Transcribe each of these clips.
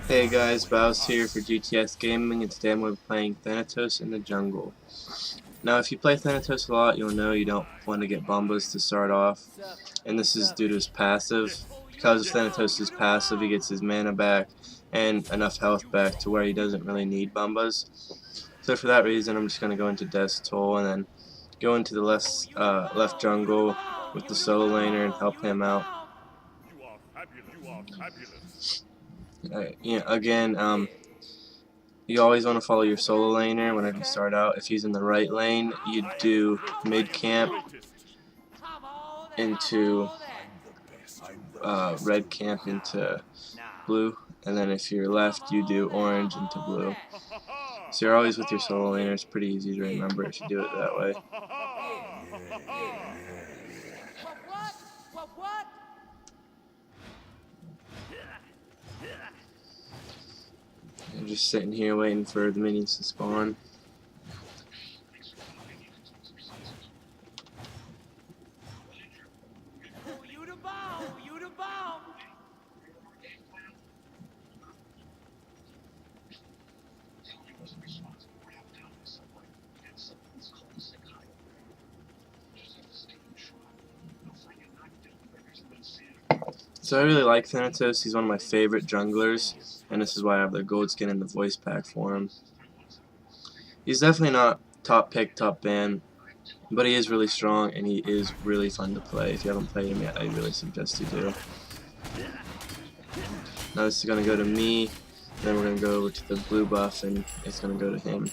Hey guys, Baus here for GTSgaming, and today I'm going to be playing Thanatos in the jungle. Now if you play Thanatos a lot, you'll know you don't want to get Bombas to start off, and this is due to his passive. Because of Thanatos' passive, he gets his mana back and enough health back to where he doesn't really need Bombas. So for that reason, I'm just going to go into Death's Toll and then go into the left jungle with the solo laner and help him out. Again, you always want to follow your solo laner whenever you start out. If he's in the right lane, you do mid camp into red camp into blue, and then if you're left, you do orange into blue. So you're always with your solo laner. It's pretty easy to remember if you do it that way. I'm just sitting here waiting for the minions to spawn. So I really like Thanatos. He's one of my favorite junglers, and this is why I have the gold skin and the voice pack for him. He's definitely not top pick, top ban, but he is really strong and he is really fun to play. If you haven't played him yet, I really suggest you do. Now this is going to go to me, then we're going to go over to the blue buff, and it's going to go to him.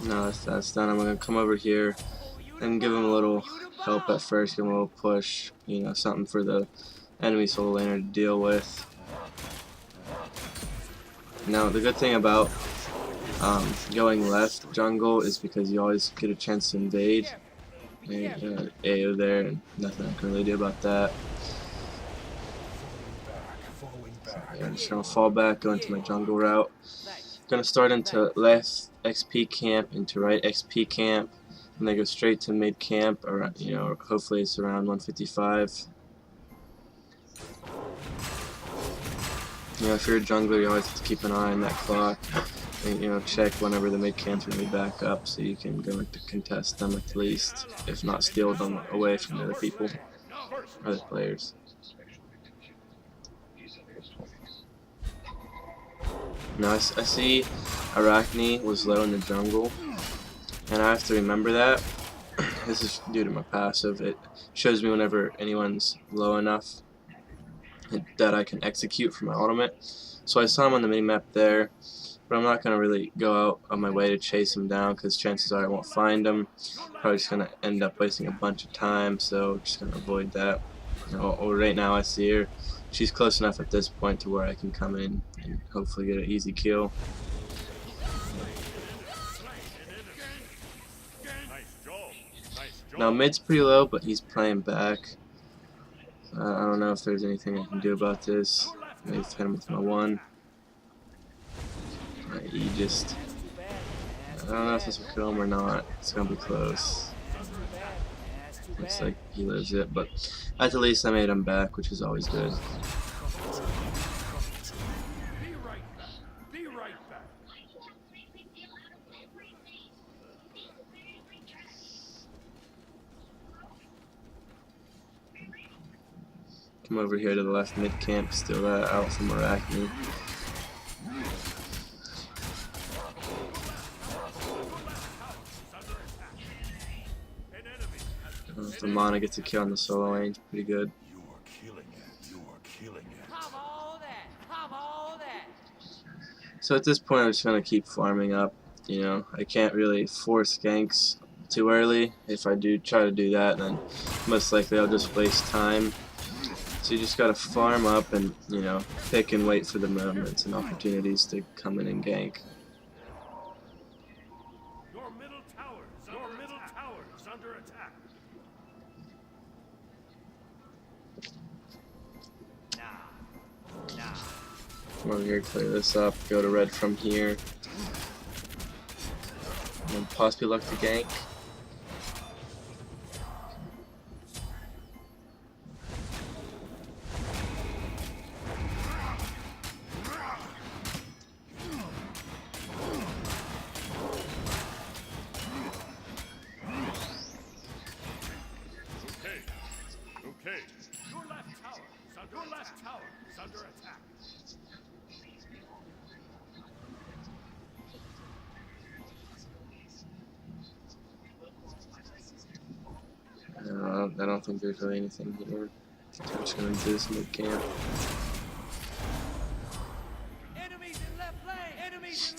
Now that's done, I'm going to come over here and give him a little help at first, give him a little push, you know, something for the enemy solo laner to deal with. Now the good thing about going left jungle is because you always get a chance to invade. And, AO there, and nothing I can really do about that. So, yeah, I'm just gonna fall back, go into my jungle route. Gonna start into left XP camp, into right XP camp, and then go straight to mid camp, or you know, hopefully it's around 155. You know, if you're a jungler, you always have to keep an eye on that clock, and you know, check whenever the mid camp's really back up, so you can go to contest them at least, if not steal them away from the other people, other players. Now I see Arachne was low in the jungle, and I have to remember that. This is due to my passive. It shows me whenever anyone's low enough that I can execute for my ultimate. So I saw him on the minimap there, but I'm not going to really go out on my way to chase him down because chances are I won't find him. Probably just going to end up wasting a bunch of time, so just going to avoid that. Right now I see her. She's close enough at this point to where I can come in and hopefully get an easy kill. Now mid's pretty low, but he's playing back. I don't know if there's anything I can do about this. Maybe hit him with my one. He just... I don't know if this will kill him or not. It's gonna be close. Looks like he lives it, but at the least I made him back, which is always good. Come over here to the left mid camp, steal that out from Arachne. If the mana gets a kill on the solo lane, it's pretty good. So at this point I'm just going to keep farming up. You know, I can't really force ganks too early. If I do try to do that, then most likely I'll just waste time. So you just gotta farm up and, you know, pick and wait for the moments and opportunities to come in and gank. Your middle tower is under attack. Come over here, clear this up, go to red from here. and possibly look to gank. Okay. Your left tower is under attack. I don't think there's really anything here. I'm just gonna do this mid camp.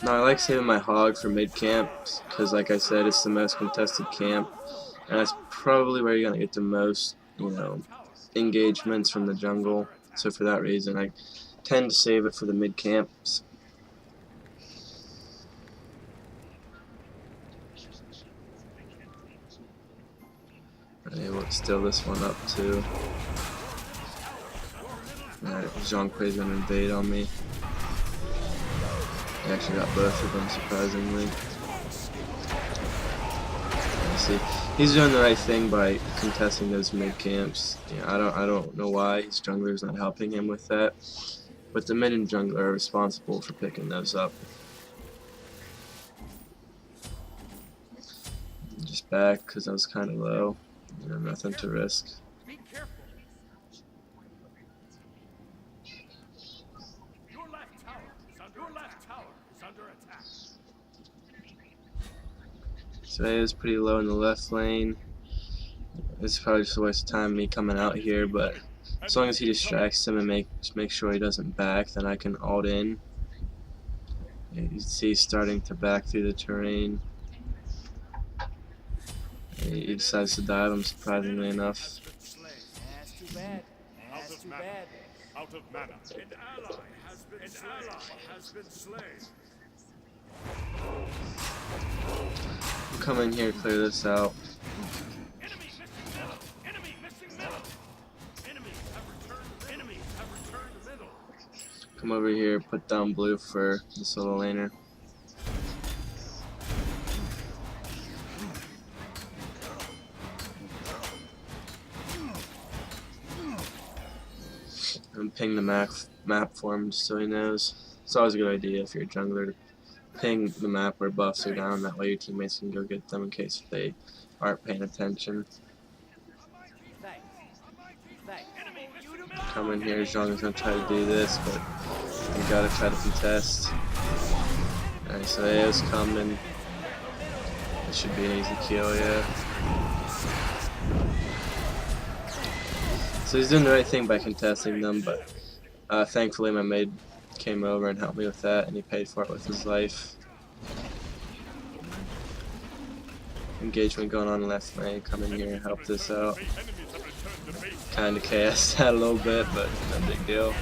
No, I like saving my hog for mid camp because, like I said, it's the most contested camp, and that's probably where you're gonna get the most, engagements from the jungle. So for that reason, I tend to save it for the mid camps. Able to steal this one up too. Alright, Zhongkui's gonna invade on me. I actually got both of them, surprisingly. See, he's doing the right thing by contesting those mid camps. I don't know why his jungler's not helping him with that, but the mid and jungler are responsible for picking those up. Just back because I was kind of low. Nothing to risk. Be careful. Your left tower is under attack. So he is pretty low in the left lane. This is probably just a waste of time me coming out here, but as long as he distracts him and make sure he doesn't back, then I can ult in. You can see he's starting to back through the terrain. He decides to dive him, surprisingly enough. That's too bad. That's too bad. Out of mana. An ally has been slain. We'll come in here, clear this out. Enemy missing middle. Enemies have returned middle. Come over here, put down blue for the solo laner. And ping the map for him just so he knows. It's always a good idea if you're a jungler to ping the map where buffs are down, that way your teammates can go get them in case they aren't paying attention. Come in here, Zhong is going to try to do this, but you gotta try to contest. Alright, so AO's coming. It should be an easy kill, yeah. So he's doing the right thing by contesting them, but thankfully my maid came over and helped me with that, and he paid for it with his life. Engagement going on left lane, come in here and help this out. Kinda chaos that a little bit, but no big deal.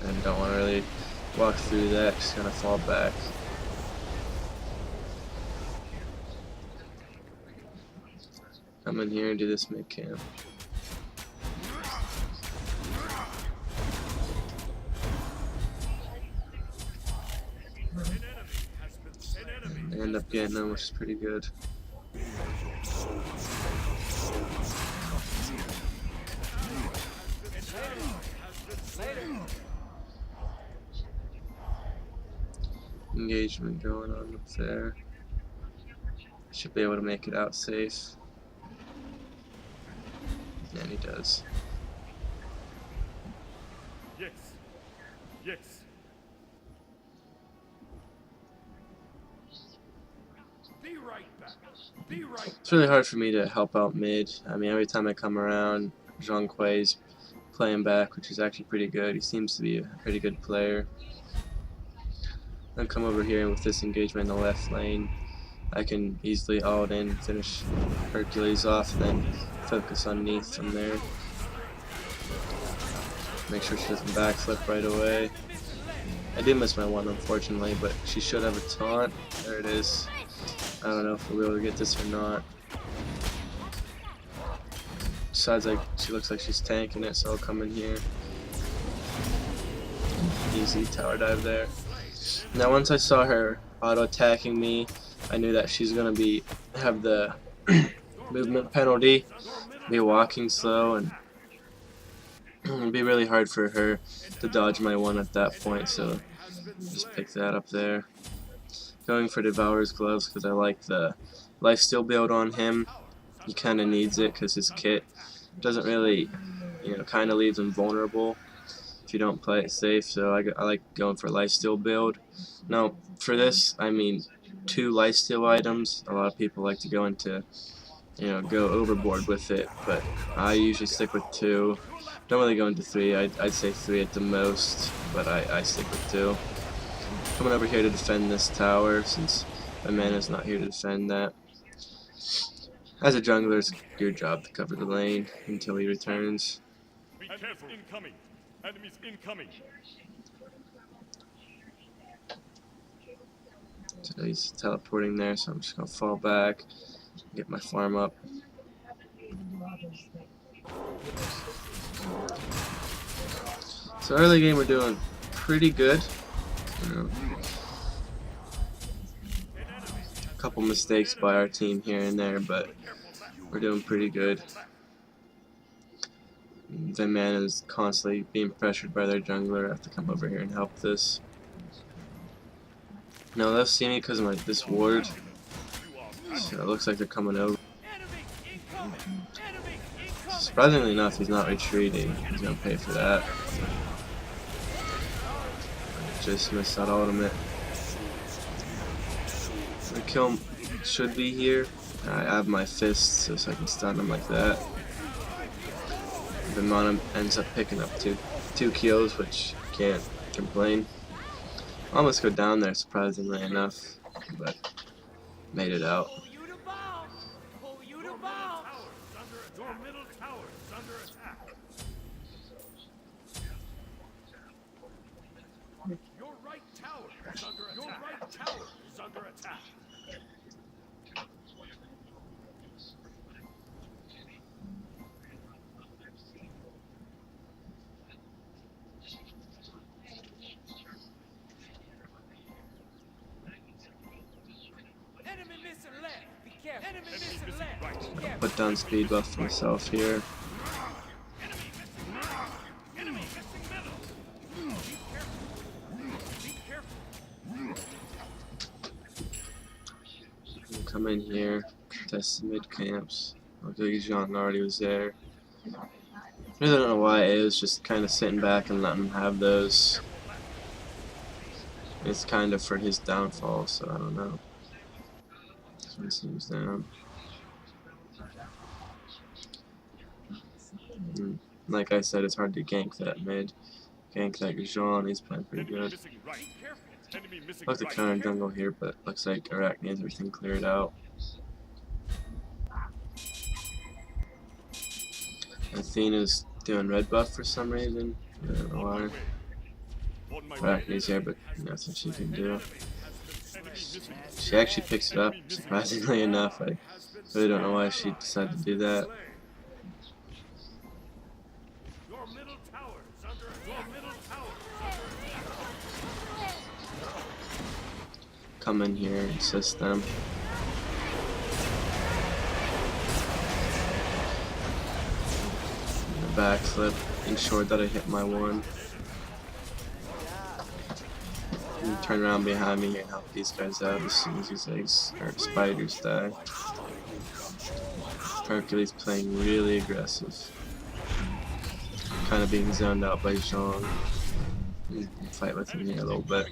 And don't want to really walk through that, just gonna fall back. Come in here and do this mid camp. And end up getting them, which is pretty good. Engagement going on up there. Should be able to make it out safe. And he does. Yes. Be right back. It's really hard for me to help out mid. I mean, every time I come around, Zhongkui's playing back, which is actually pretty good. He seems to be a pretty good player. Then come over here, and with this engagement in the left lane, I can easily ult in, finish Hercules off, then focus on Neath from there. Make sure she doesn't backflip right away. I did miss my one, unfortunately, but she should have a taunt. There it is. I don't know if we'll be able to get this or not. Besides, she looks like she's tanking it, so I'll come in here. Easy tower dive there. Now once I saw her auto attacking me. I knew that she's gonna have the movement penalty, be walking slow, and it'd be really hard for her to dodge my one at that point. So just pick that up there. Going for Devourer's Gloves because I like the lifesteal build on him. He kind of needs it because his kit doesn't really, kind of leaves him vulnerable if you don't play it safe. So I like going for lifesteal build. Now for this, I mean 2 lifesteal items. A lot of people like to go into, go overboard with it, but I usually stick with 2. Don't really go into 3. I'd say 3 at the most, but I stick with 2. Coming over here to defend this tower since my mana's not here to defend that. As a jungler, it's your job to cover the lane until he returns. Be careful. Incoming. Enemies incoming. So he's teleporting there, so I'm just gonna fall back, get my farm up. So early game we're doing pretty good. A couple mistakes by our team here and there, but we're doing pretty good. The man is constantly being pressured by their jungler. I have to come over here and help this. No, they'll see me because of this ward. So it looks like they're coming over. Surprisingly enough, he's not retreating. He's gonna pay for that. Just missed that ultimate. The kill should be here. I have my fists so I can stun him like that. The mana ends up picking up two kills, which can't complain. Almost go down there, surprisingly enough, but made it out. Your middle tower is under attack. Your right tower is under attack. Your right tower is under attack. Enemy missing left. Be careful. Enemy missing left. Be careful. Put down speed buff for myself here. Enemy missing middle. Be careful. Be careful. Come in here, test the mid camps. Okay, Jean already was there. I really don't know why it was just kind of sitting back and letting him have those. It's kind of for his downfall, so I don't know. This one seems down. Like I said, it's hard to gank that mid. Gank that Jean, he's playing pretty good. I'd like to counter jungle here, but looks like Arachne has everything cleared out. Athena's doing red buff for some reason. I don't know why. Arachne's here, but nothing she can do. She actually picks it up, surprisingly enough. I really don't know why she decided to do that. Your middle tower is under attack. Your middle tower is under attack. Come in here and assist them. The backflip ensured that I hit my one. And turn around behind me and help these guys out as soon as these eggs or spiders die. Hercules playing really aggressive. Kind of being zoned out by Jean. Fight with him here a little bit.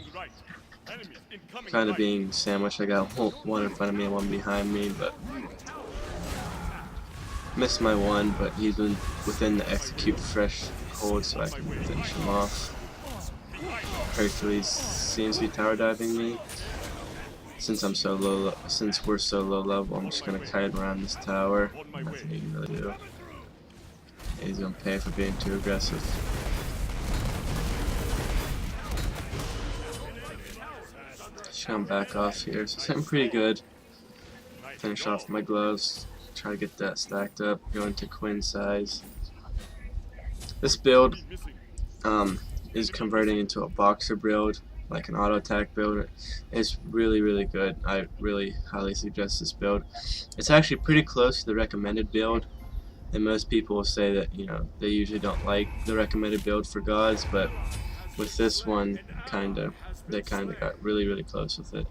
Kind of being sandwiched. I got one in front of me and one behind me, but missed my one. But he's been within the execute fresh hold, so I can finish him off. Hercules seems to be tower diving me. Since I'm so low, since we're so low level, I'm just gonna kite around this tower. Nothing he can really do. He's gonna pay for being too aggressive. Just gonna back off here. So I'm pretty good. Finish off my gloves. Try to get that stacked up. Go into Quinn size. This build is converting into a boxer build. like an auto attack build. It's really good. I really highly suggest this build. It's actually pretty close to the recommended build, and most people will say that, you know, they usually don't like the recommended build for gods, but with this one, they kinda got really close with it.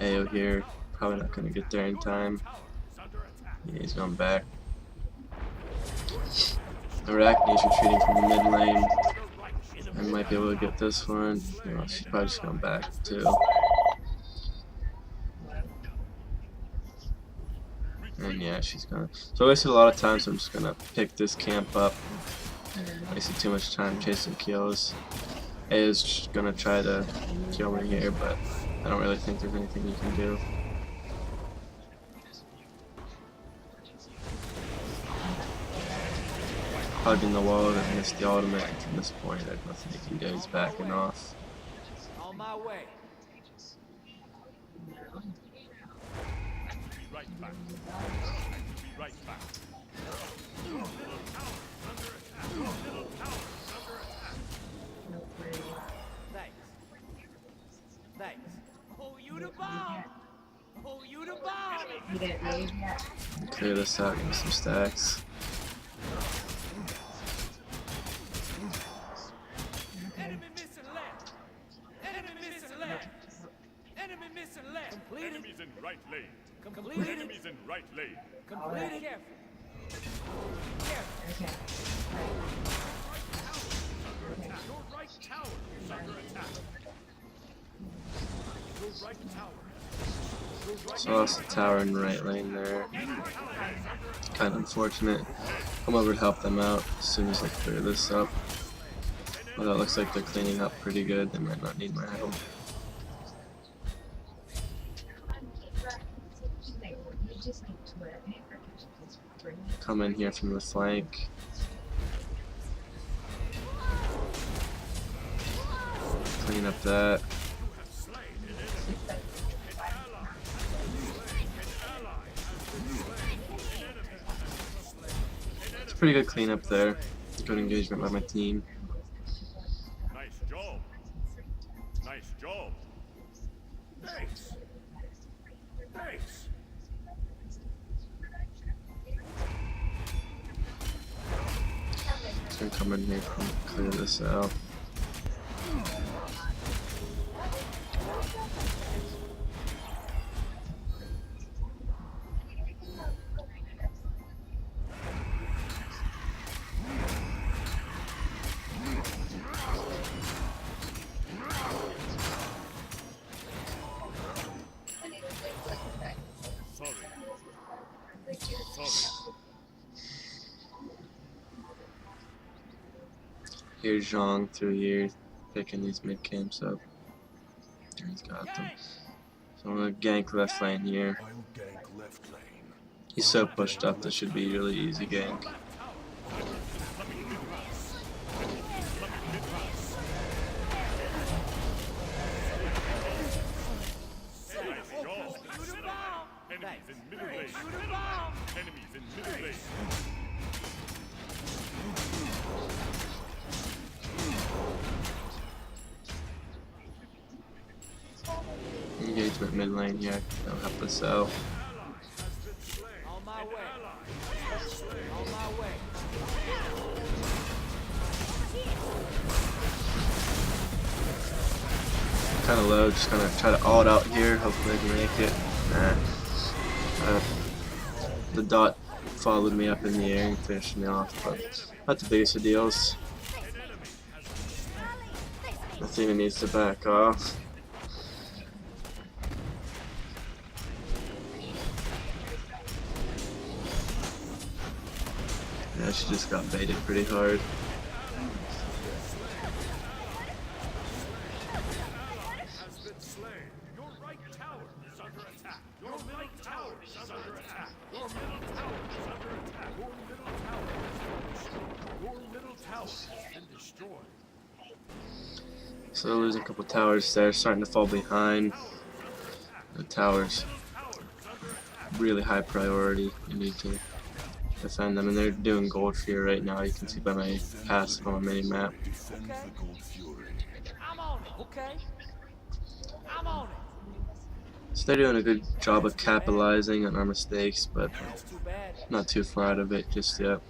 AO here, probably not gonna get there in time. Yeah, he's going back. Arachne's retreating from the mid lane. I might be able to get this one. No, she's probably just going back too. And yeah, she's gonna. So I wasted a lot of time, so I'm just gonna pick this camp up. Wasted too much time chasing kills. A is just gonna try to kill me here, but I don't really think there's anything you can do. Hugging the wall and missed the ultimate, and from this point there's nothing he can do. He's backing off. On my way. Right back. Right back. Your middle tower is under attack. Your middle tower is under attack. Thanks. Thanks. Oh, you the bomb. Oh, you the bomb. You didn't leave yet? Clear this out, give me some stacks. Enemy missing left. Enemy missing left. Enemy missing left. Completed. Enemies in right lane. Completed. Enemies in right lane. Completed. Careful. Careful. Okay. Your right tower is under attack. Your right tower. So I lost the tower in the right lane there. Kind of unfortunate. Come over to help them out as soon as I clear this up. Although it looks like they're cleaning up pretty good, they might not need my help. Come in here from the flank. Clean up that. It's a pretty good cleanup there. Good engagement by my team. Nice job. Nice job. Thanks. Thanks. Just gonna come in here and clear this out. Sorry. Sorry. Here's Zhang through here, picking these mid camps up. There, he's got them. So I'm gonna gank left lane here. I'll gank left lane. He's so pushed up, this should be really easy gank. Nice job. You the bomb. Enemies in middle lane. You the bomb. Enemies in middle lane. Engagement mid lane here, that'll help us out. On my way. On my way. Kinda low, just gonna try to ult out here, hopefully I can make it. Nah. The dot followed me up in the air and finished me off, but not the biggest of deals. Athena needs to back off. Yeah, she just got baited pretty hard. Has been slain. Your right tower is under attack. Your right tower is under attack. Your middle tower is under attack. Your middle tower is destroyed. Your middle tower has been destroyed. So losing a couple towers there, starting to fall behind. The towers, really high priority. You need to defend them, and they're doing gold fear right now. You can see by my passive on my mini map. Okay. I'm on it. Okay. I'm on it. So they're doing a good job of capitalizing on our mistakes, but That's too bad. not too far out of it just yet.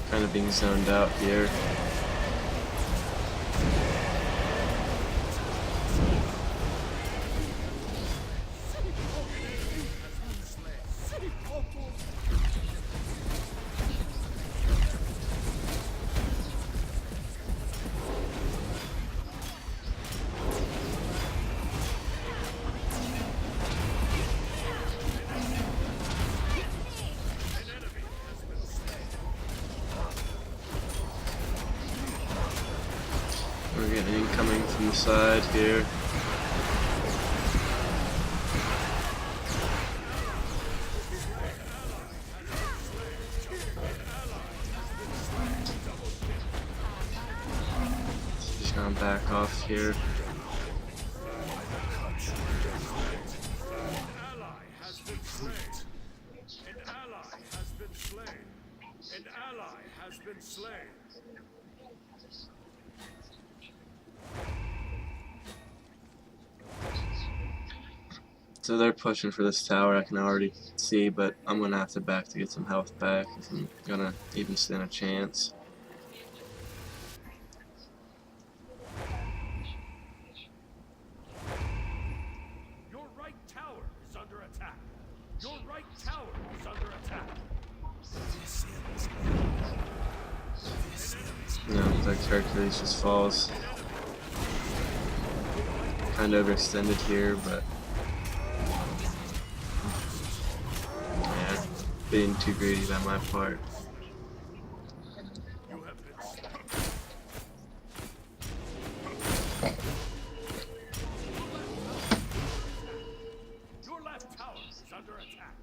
Kind of being zoned out here. We're getting incoming from the side here. Just gonna back off here. An ally has been slain. An ally has been slain. So they're pushing for this tower, I can already see, but I'm gonna have to back to get some health back if I'm gonna even stand a chance. Your right tower is under attack. Your right tower is under attack. No, like Hercules just falls. Kind of overextended here, but yeah, being too greedy by my part. You have been slain. Your left tower is under attack.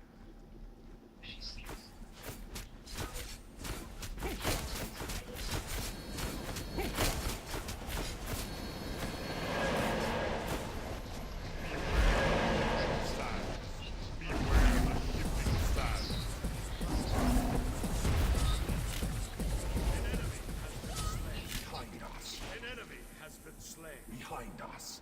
An enemy has been slain. Behind us.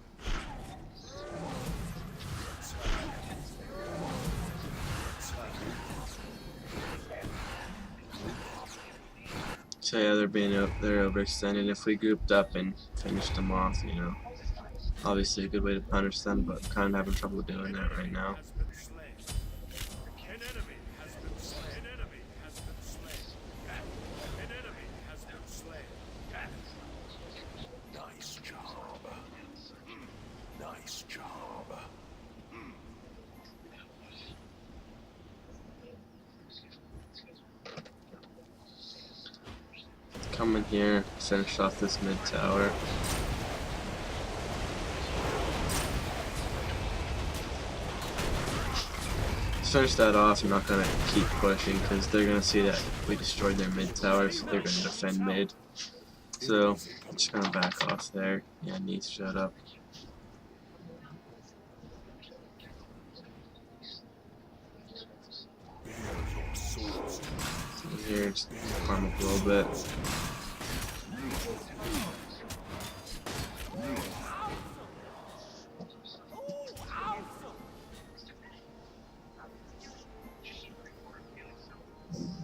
So yeah, they're overextending. If we grouped up and finished them off, you know, obviously a good way to punish them, but kind of having trouble doing that right now. Has been slain. An enemy has been slain. An enemy has been slain. An enemy has been slain. Nice job. Nice job. Come in here, finish off this mid tower. Finish that off. I'm not gonna keep pushing because they're gonna see that we destroyed their mid tower, so they're gonna defend mid. So I'm just gonna back off there. Yeah, Neath shut up. Here, just farm up a little bit.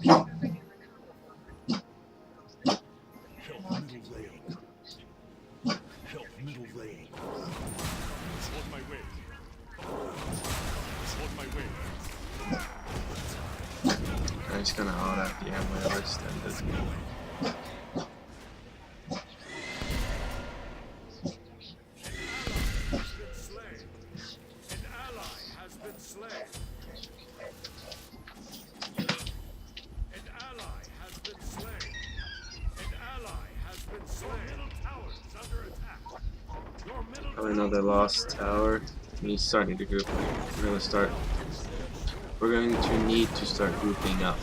Help middle lane. Help middle lane. On my way. On my way. I'm just gonna out at the ammo overextended. An ally has been slain. An ally has been slain. An ally has been slain. Your middle tower is under attack. Your middle Probably another lost tower. He's starting to group. We're going to need to start grouping up.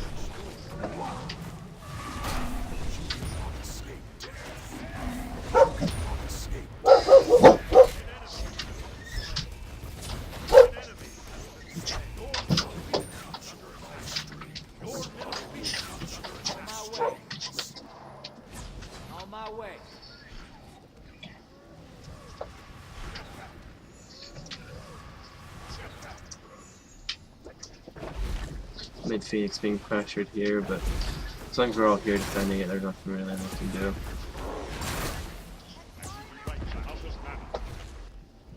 Mid Phoenix being pressured here, but as long as we're all here defending it, there's nothing really we can do.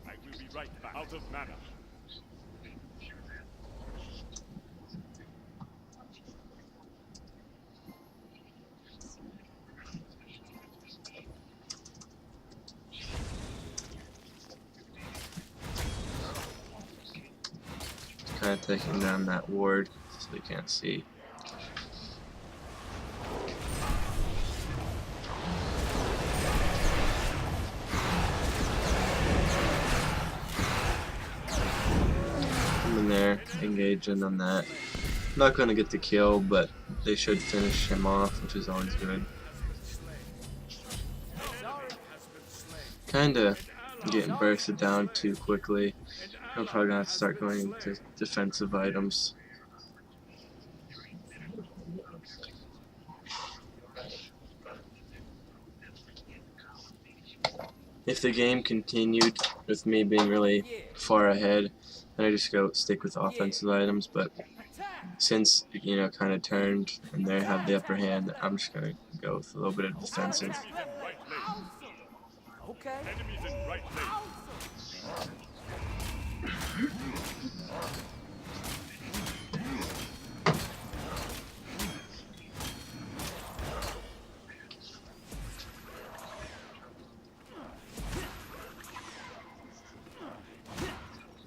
I will be right back. Out of mana. Kind of taking down that ward so they can't see. I'm in there, engaging on that. Not going to get the kill, but they should finish him off, which is always good. Kinda getting bursted down too quickly. I'm probably gonna have to start going into defensive items. If the game continued with me being really far ahead, then I just go stick with offensive items. But since kind of turned and they have the upper hand, I'm just gonna go with a little bit of defensive. Okay. Enemies in right lane.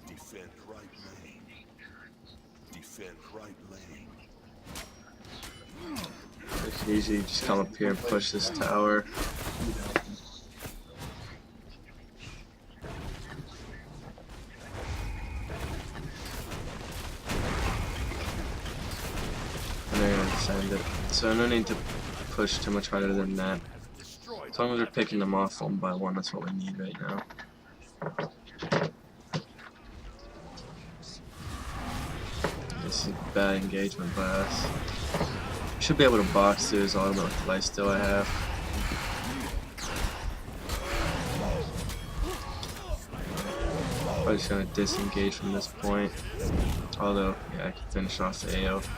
Defend right lane. Defend right lane. I can easily just come up here and push this tower. And they're gonna defend it. So no need to push too much harder than that. As long as we're picking them off one by one, that's what we need right now. This is bad engagement by us. Should be able to box through his ultimate with the lifesteal I have. Probably just gonna disengage from this point. Although, yeah, I can finish off the AO. So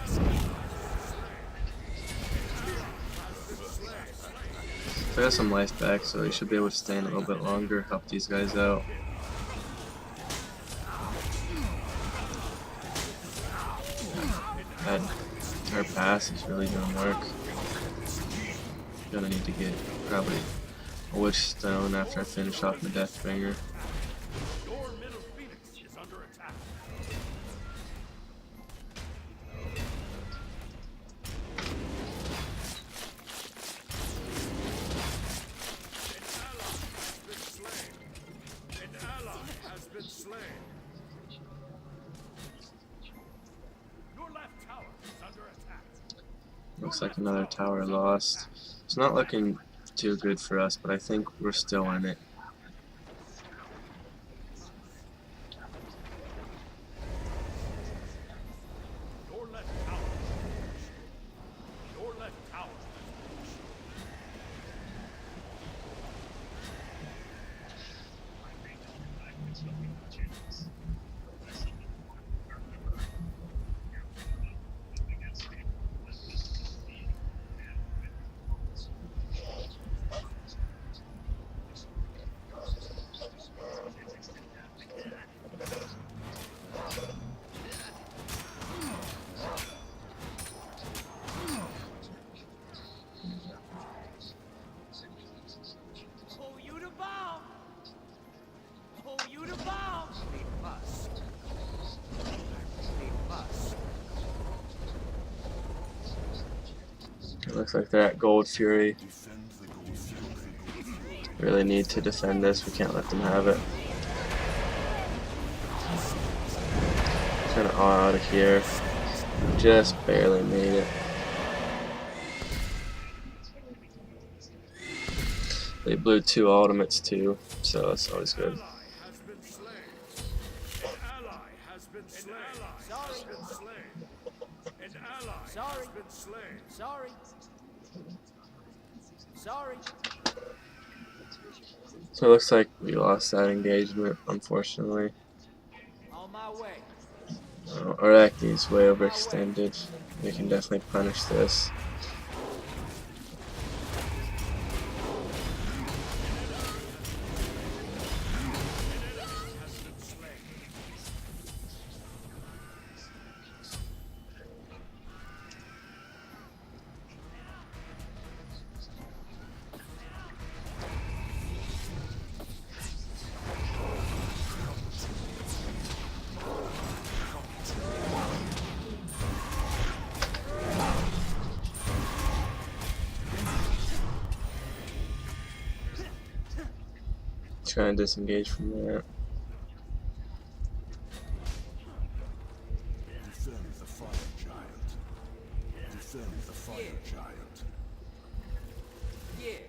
I got some life back, so he should be able to stay in a little bit longer, help these guys out. That her pass is really doing work. Gonna need to get probably a Witch Stone after I finish off the Deathbringer. Your middle Phoenix is under attack. An ally has been slain. Your left tower is under attack. Looks like another tower lost. It's not looking too good for us, but I think we're still in it. Your left tower. Your left tower. Oh, you the bomb. Oh, you the bomb. We must. We must. It looks like they're at Gold Fury. Defend the gold fury. Really need to defend this. We can't let them have it. Kind of out of here. Just barely made it. They blew 2 ultimates too, so that's always good. Ally has been slain. An ally has been slain. An ally has been slain. An ally Sorry. has been slain. Sorry. Sorry. So it looks like we lost that engagement, unfortunately. On my way. Arachne is way overextended. We can definitely punish this. Trying to disengage from that. Defend the fire giant. Defend the fire giant. Yeah.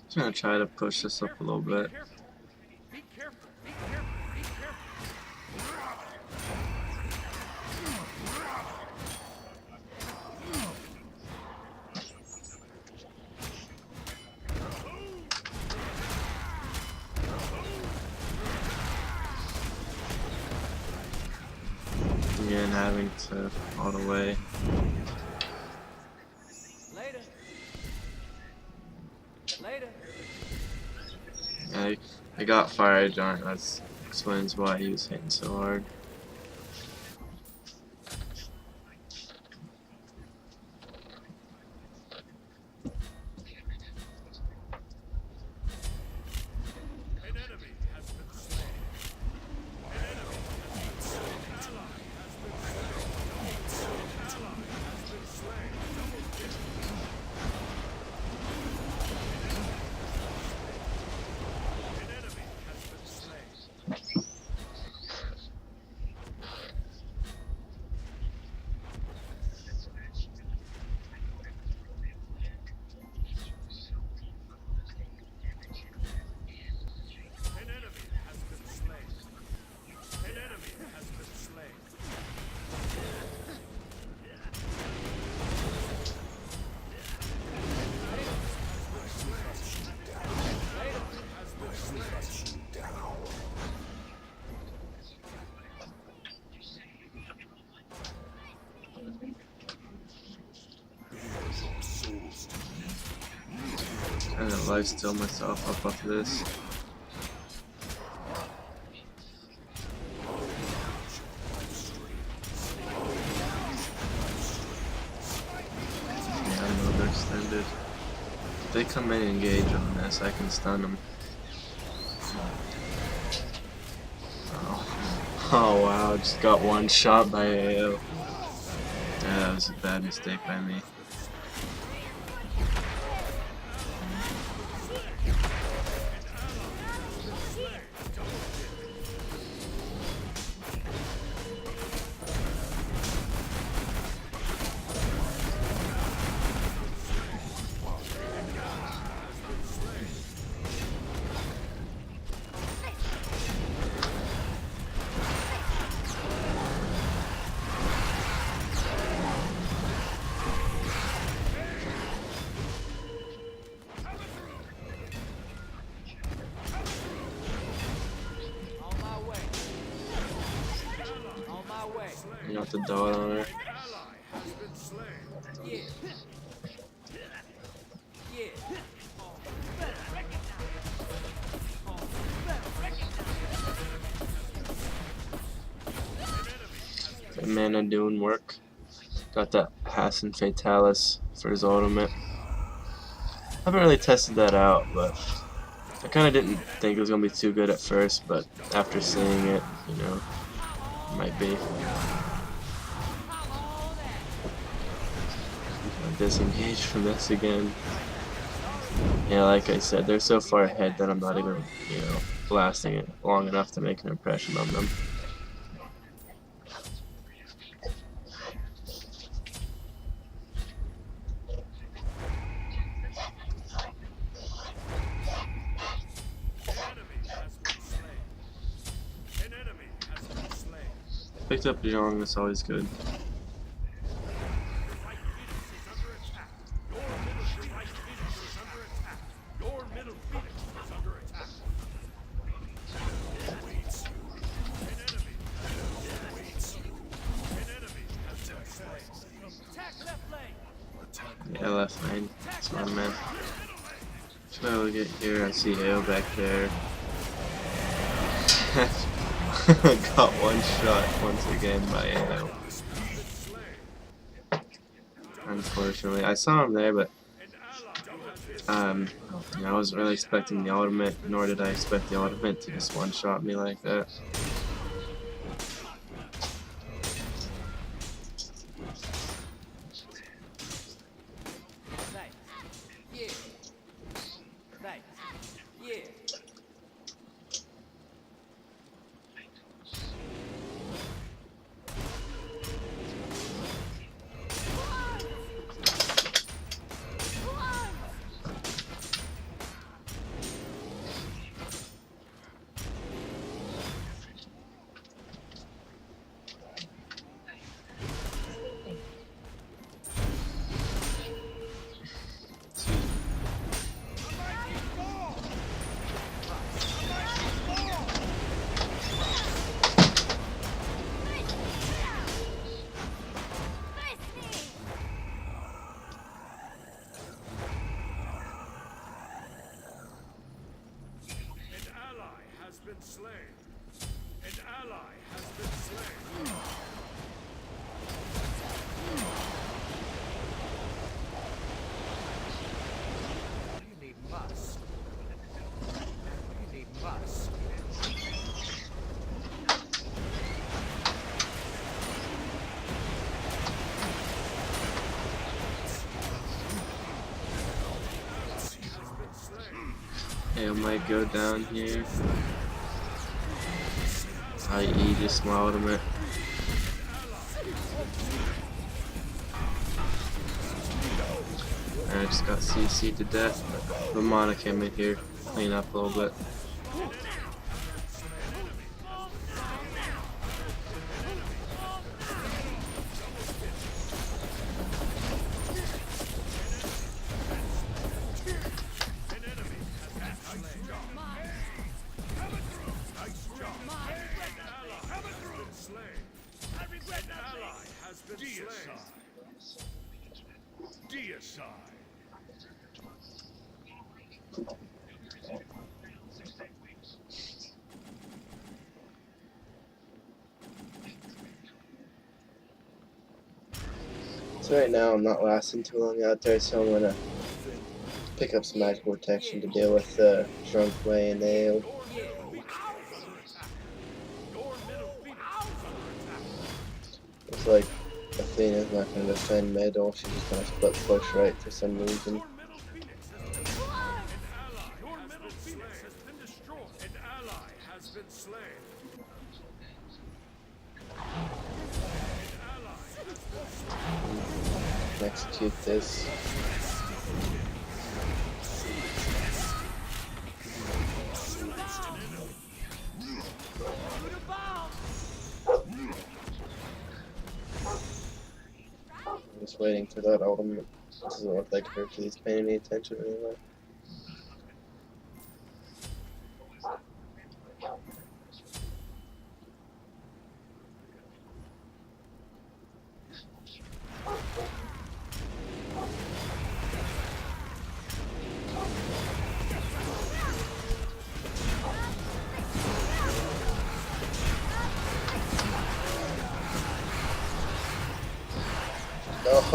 Just gonna try to push this up a little bit. Be careful. Be careful. Be careful. Again, having to all the way. Later. Later. I got Fire Giant. That explains why he was hitting so hard. An enemy has been slain. An enemy has been slain. An ally has been slain. Double kill. An enemy has been slain. An enemy has been slain. An enemy has been slain. I'm gonna lifesteal myself up off this. Yeah, I know they're extended. If they come in and engage on this, I can stun them. Oh wow, just got one shot by AO. Yeah, that was a bad mistake by me. On my way. On my way. You got the dot on her. Ally has been slain. Yeah. Yeah. That mana doing work. Got that Hassan Fatalis for his ultimate. Haven't really tested that out, but I kind of didn't think it was gonna be too good at first, but after seeing it, you know, it might be. I'll disengage from this again. Yeah, like I said, they're so far ahead that I'm not even, you know, blasting it long enough to make an impression on them. Picked up Zhong, that's always good. Your middle phoenix is under attack. Awaits you. An enemy awaits you. An enemy has been slain. Attack left lane. Yeah, left lane. That's my man. So we get here, I see AO back there. Got one shot once again by AO. Unfortunately, I saw him there, but you know, I wasn't really expecting the ultimate, nor did I expect the ultimate to just one-shot me like that. Thanks. Yeah. Thanks. Yeah. Been slain. An ally has been slain. You need must. You need must. AO might go down here. I.e. just my ultimate. I just got CC'd to death, but the mana came in here, clean up a little bit. So right now I'm not lasting too long out there, so I'm gonna pick up some magical protection to deal with Drunk Way and AO. Looks like Athena's not gonna defend middle, she's just gonna split push right for some reason. Execute this. I'm just waiting for that ultimate. Doesn't look like Hercules paying any attention anyway.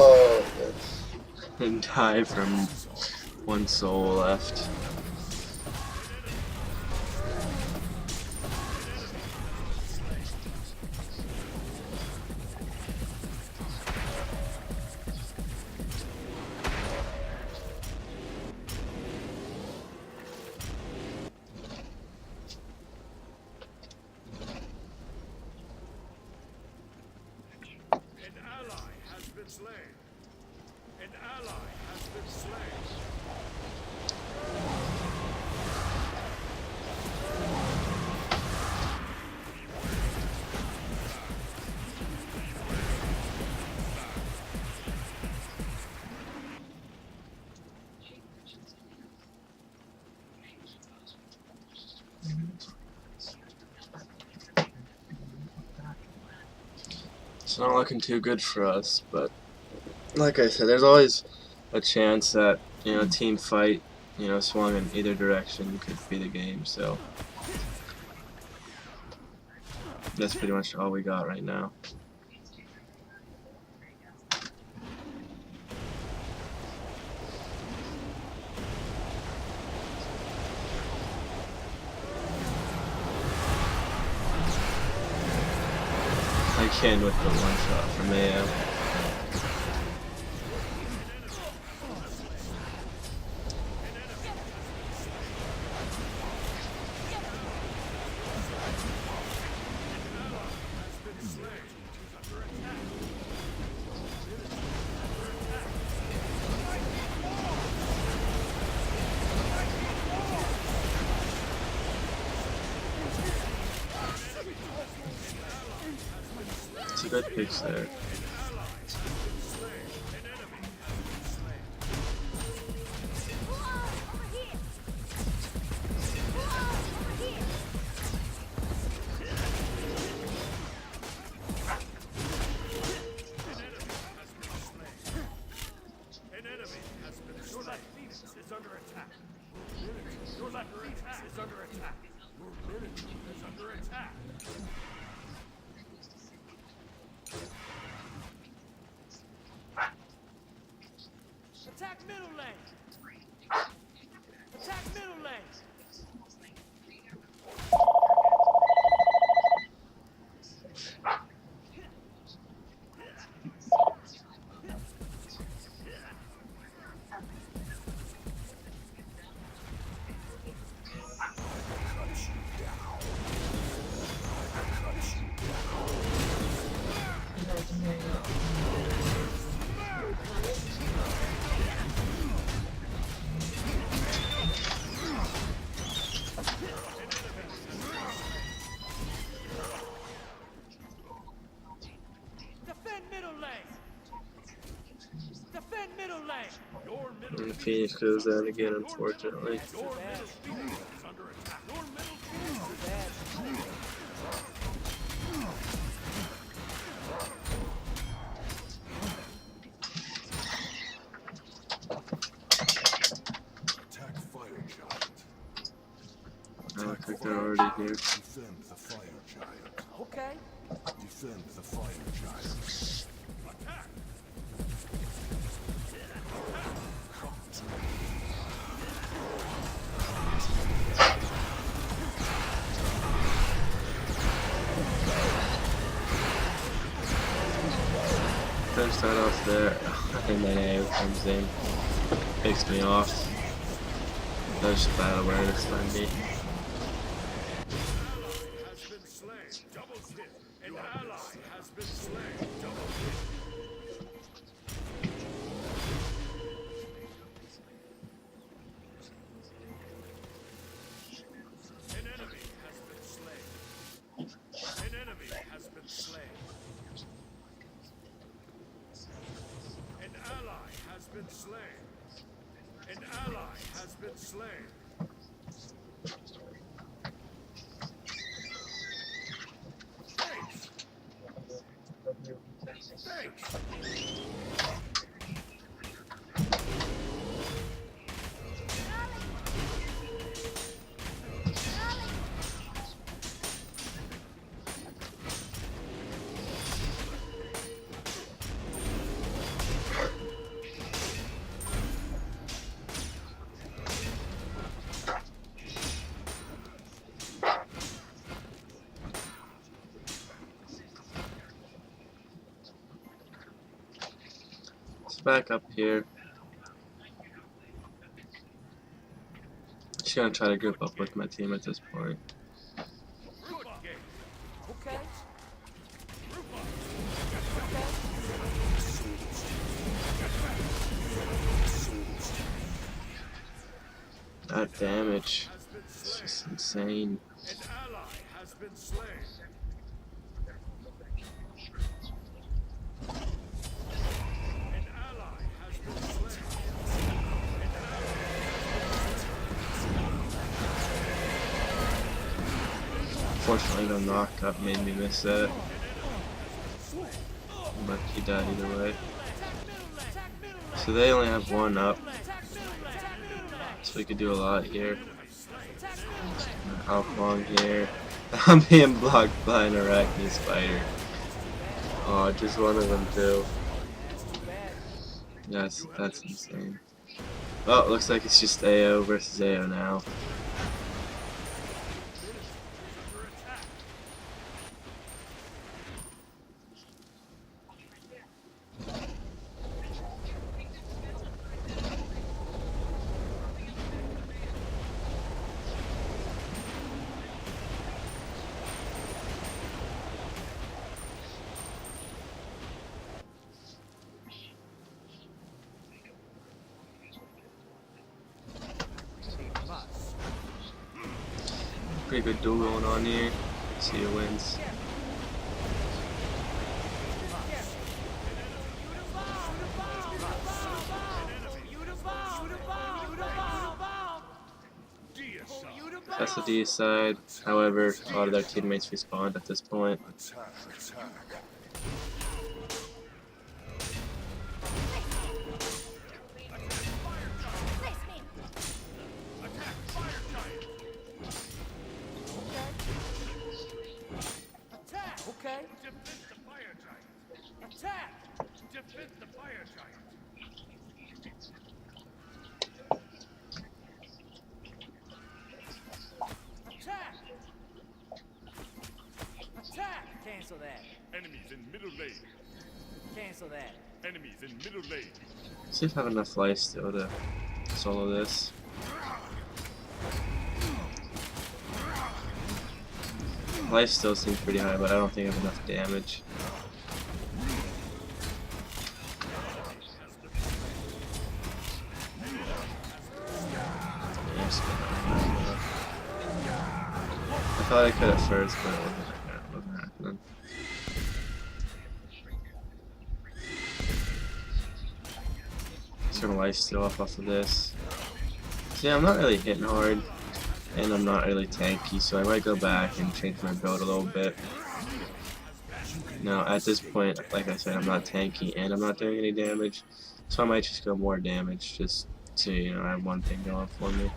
Oh, and die from one soul left. An ally has been slain. It's not looking too good for us, but like I said, there's always a chance that, you know, a team fight, you know, swung in either direction could be the game, so that's pretty much all we got right now. Again with the one shot from AM. It's a good pitch there. Attack middle lane. Attack middle lane. And the Phoenix goes down again, unfortunately. Attack fire giant. I don't think they're already here. Defend the fire giant. Okay. Defend the fire giant. Then start off there, and then A comes in, picks me off. That was just bad awareness by me. An ally has been slain. Thanks. Thanks. Back up here. Just gonna try to group up with my team at this point. Okay. That damage. It's just insane. An ally has been slain. Unfortunately, the knockup made me miss that. he died either way. So they only have one up. So we could do a lot here. How long here? I'm being blocked by an arachne spider. Oh, just one of them too. That's insane. Oh, looks like it's just AO versus AO now. Pretty good duel going on here. See who wins. That's the D side. However, a lot of their teammates respawned at this point. Attack, attack. Okay. Defend the fire giant. Attack. Defend the fire giant. Attack. Attack. Cancel that. Enemies in middle lane. Cancel that. Enemies in middle lane. See if I have enough life still to solo this. Life still seems pretty high, but I don't think I have enough damage. Yeah, I'm just gonna- I thought I could at first, but it wasn't happening. Just gonna life steal off of this. See, I'm not really hitting hard. And I'm not really tanky, so I might go back and change my build a little bit. Now, at this point, like I said, I'm not tanky and I'm not doing any damage, so I might just go more damage just to, you know, have one thing going for me.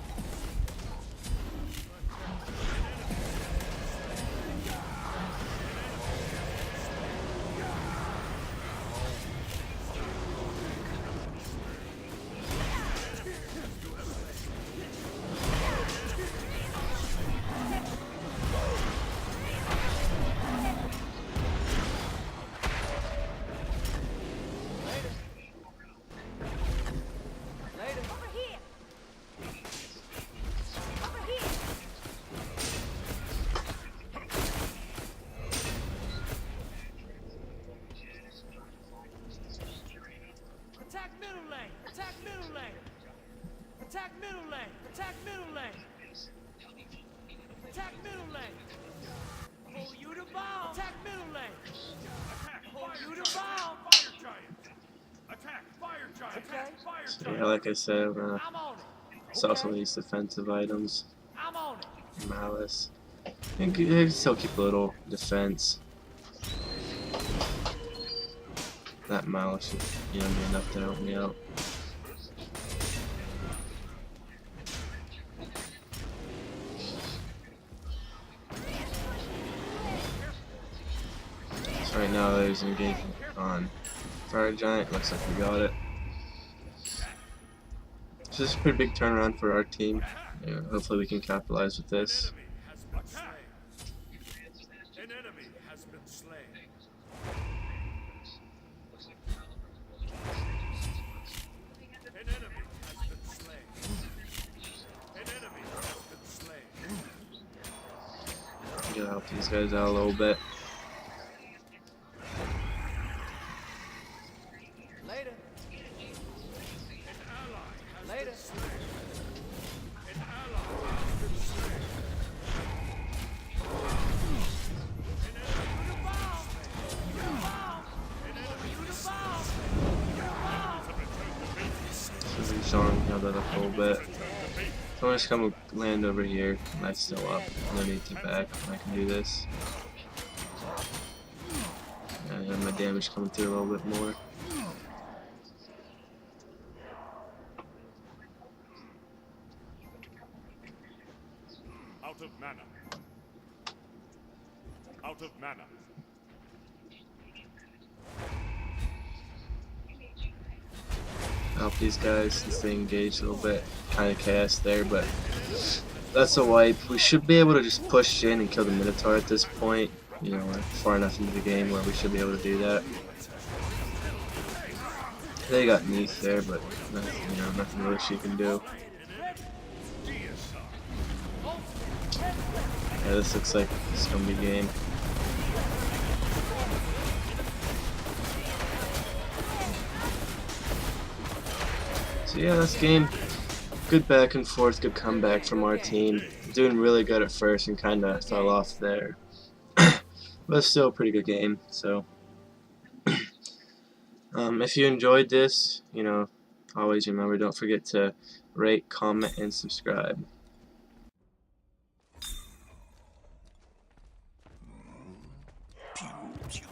Attack middle lane. Attack middle lane. Attack middle lane. Attack middle lane. Attack middle lane. Pull you to bomb. Attack middle lane. Attack Pull fire you giant. to bomb. Fire giant. Attack fire giant. Okay. Attack fire So giant. yeah, like I said, I'm gonna I'm on it. sell some of these defensive items. I'm on it. Malice. I can still keep a little defense. That malice should, you know, be enough to help me out. So right now there's engagement on Fire Giant. Looks like we got it. So this is a pretty big turnaround for our team. Yeah, hopefully we can capitalize with this. An enemy has been slain. An enemy has been slain. An enemy has been slain. Gotta help these guys out a little bit. Later. An ally has Later. been slain. An ally has been slain. An enemy You to bomb. You to bomb. You to bomb. So we're showing how that up a little bit. So I'm just gonna land over here. Knife's still up. No need to back. I can do this. my damage coming through a little bit more. Out of mana. Out of mana. I help these guys since they engaged a little bit. Kind of chaos there, but that's a wipe. We should be able to just push in and kill the Minotaur at this point. You know, we're far enough into the game where we should be able to do that. They got Neath there, but nothing, you know, nothing really she can do. Yeah, this looks like it's gonna be game. So yeah, that's game. Good back and forth, good comeback from our team. Doing really good at first and kind of fell off there. But still a pretty good game. So if you enjoyed this, you know, always remember, don't forget to rate, comment, and subscribe. Pew, pew.